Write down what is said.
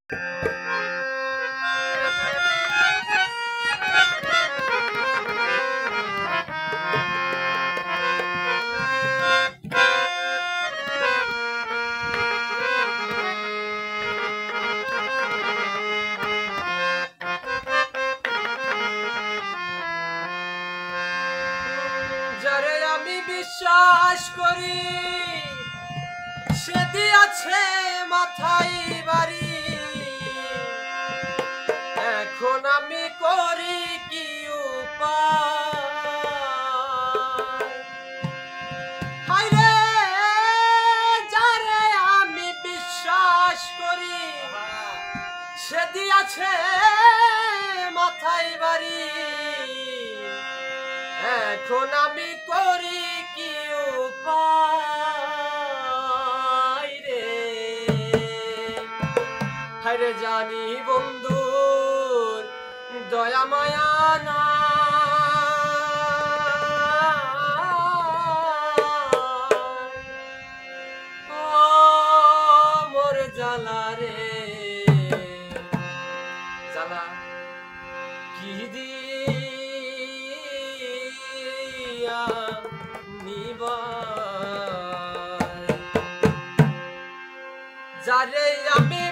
যারে আমি বিশ্বাস করি সে দিয়াছে মাথায় বাড়ি, এখন আমি করি কি উপায়? হায়রে যারে আমি বিশ্বাস করি সে দিয়াছে মাথায় বাড়ি, এখন আমি করি কি উপায় রে? হায়রে জানি বন্ধুর দয়া মায়া না, মোর জ্বালা রে জ্বালা কি দিয়া নিবাই? যারে আমি